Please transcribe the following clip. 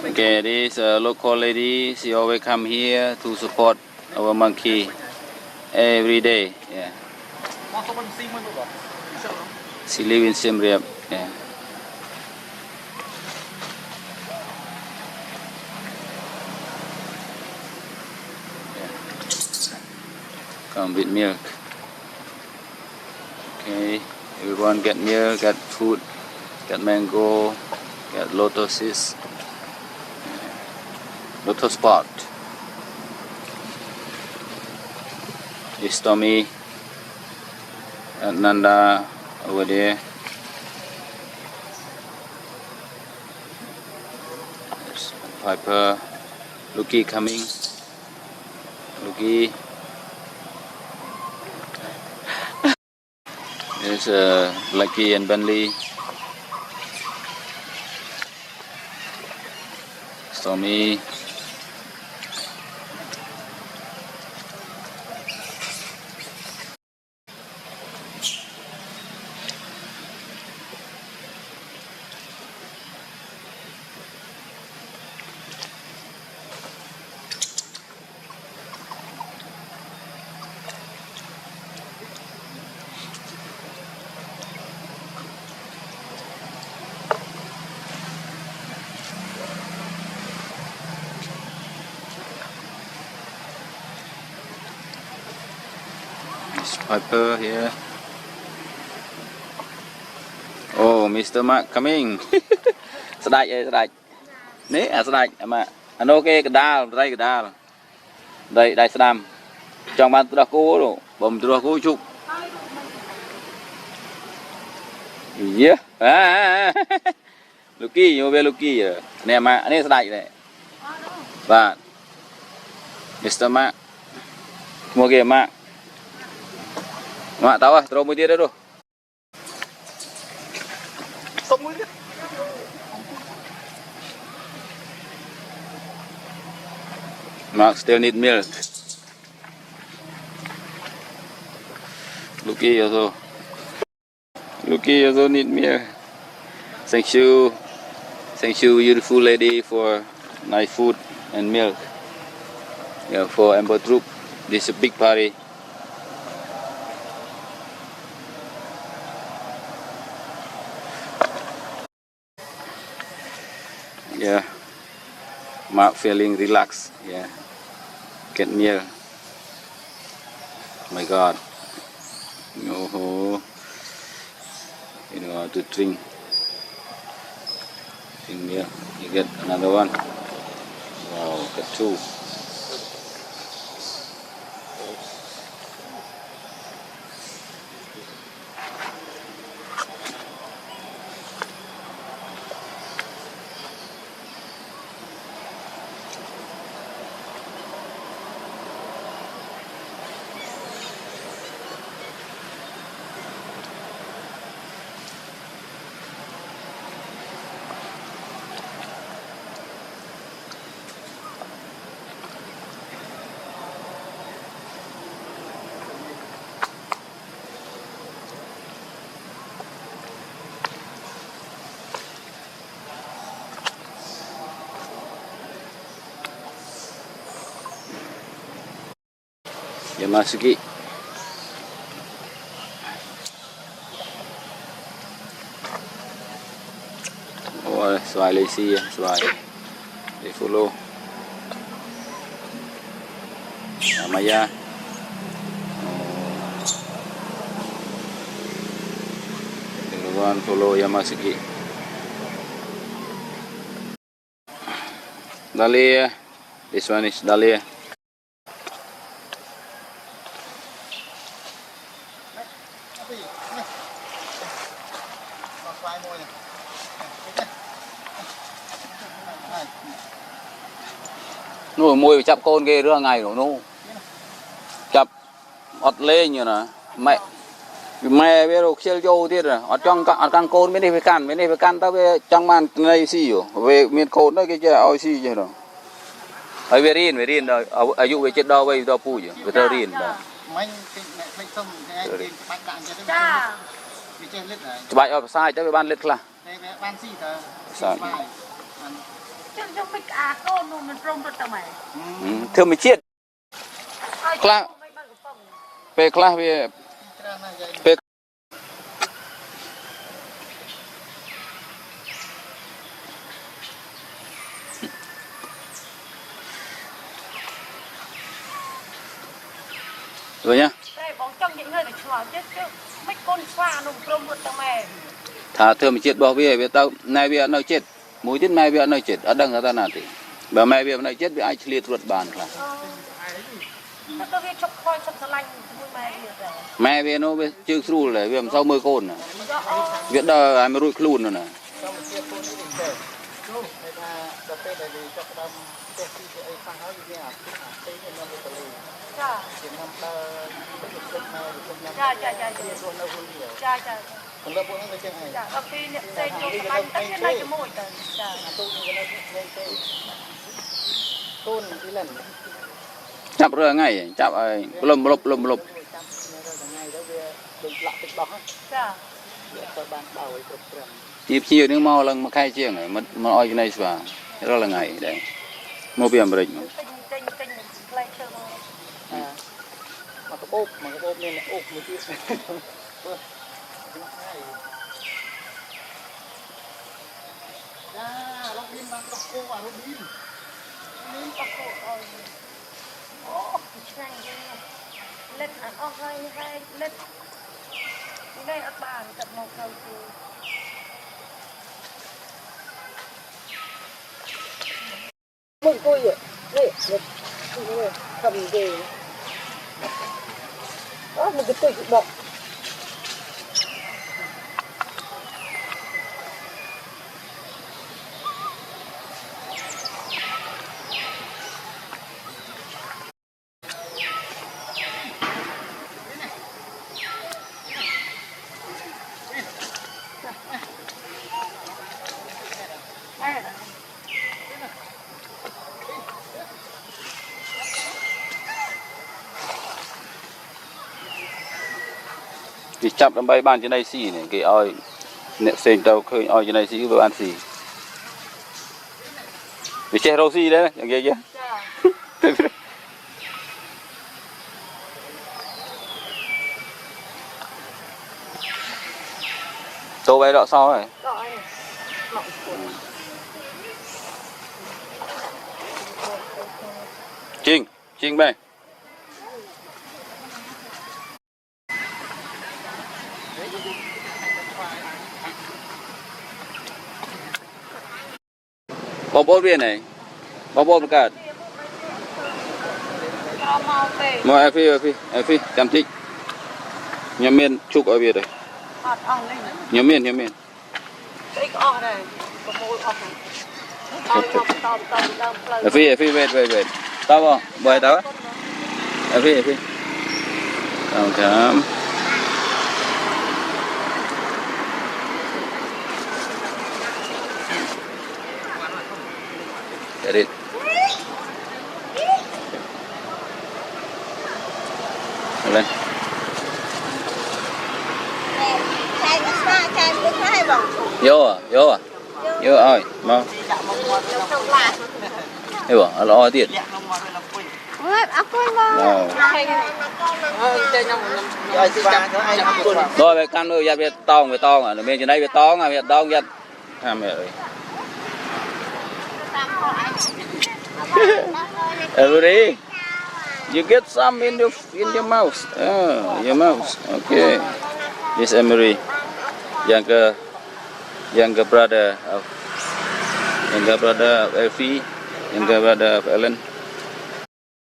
Okay, this local lady, she always come here to support our monkey every day. Yeah. She live in Siem Reap. Yeah. Come with milk. Okay, everyone get milk, get food, get mango, get lotuses, lotus pot. This Tommy and Nanda over there. There's Piper, Lucky coming. Lucky. There's Lucky and Bentley. Stormy. Piper here. Oh, Mr. Mark coming. Sedaj ơi, sedaj. Ní sedaj mà. Anh ok cái đal, đây cái đal. Đây, đây sedam. Trong ban tôi đã cố rồi, bầm tôi đã cố chụp. Yeah. Lucky, vô về Lucky rồi. Nè mà, anh ấy sedaj này. Và Mr. Mark. Mua kìa Mark. Mak tahu terus dia dah tu. Mark still need milk. Lucky also. Lucky also need milk. Thank you. Thank you, beautiful lady, for nice food and milk. Yeah, for Amber Troop. This is a big party. Yeah, Mark feeling relaxed. Yeah, get meal. Oh my God. Oh, you know how to drink meal. You get another one. Wow, get two. Yamasuki. Oh, xoài lazy, xoài để follow. Maya. Everyone follow Yamasuki. Dahlia. This one is Dahlia. Nuôi môi chắp con ghê rưa ngày rồi nu chắp ọt lê như là mẹ mẹ bây giờ xel vô thế rồi ọt trong ọt căng côn bên đây phải can tao về trong màn này xì rồi về miền côn đó cái chơi oi xì chứ rồi ở về riêng rồi ở dụ về chết đau bây đau pui rồi về tao riêng rồi bài ở sai tới về ban lết là sai nhưng mình à con nó mình rong được tao mày thưa mình chết class về class về về rồi nhá bóng trong những người để chùa chết chứ mấy con xoa nó rong được tao mày thà thưa mình chết bỏ về tao nay về nó chết mũi tiết mai về nó chết ở đằng ở ta nào thì bà mai về nó chết bị ai liệt ruột bàn là tôi biết chọc coi chọc sờ lanh mai về nó chưa sưu lại về sau mưa cồn nè việc đó ai mới rụi khluôn nữa nè chập rồi ngay chập ai lùm lùm chịp chiều nước mau lần mà khai chiêng này mà oi cái này xòa rất là ngày đấy mua biển bịch mà cái ốp nên là ốp một chút lóc pin bằng tóc cô và lóc pin tóc cô ôi chanh lết ăn ong hay lết đây ở bàn tập một đầu thì mừng tôi vậy đây cầm về đó một cái tôi bọc thì chập đâm bay ban trên đây xì này cái oi nè sen tao khơi oi trên đây xì vừa ăn xì vì che rau xì đấyอย่างเงี้ยtô bay đọ sau này Trinh bay bò bò viên này bò bò một cả mà em phi chăm thích nhà miền chụp ở việt rồi nhà miền em phi về tao không bơi tao em phi tao chấm Edit. Lên. Vô à? Vô ơi, mau. Đây bỏ, lo tiền. Rồi về căn rồi, về tong à, bên trên đây về tong à, làm ơi. Everybody, you get some in your mouth. Oh, your mouth. Okay. This Emery, younger brother of Effie, younger brother of Ellen.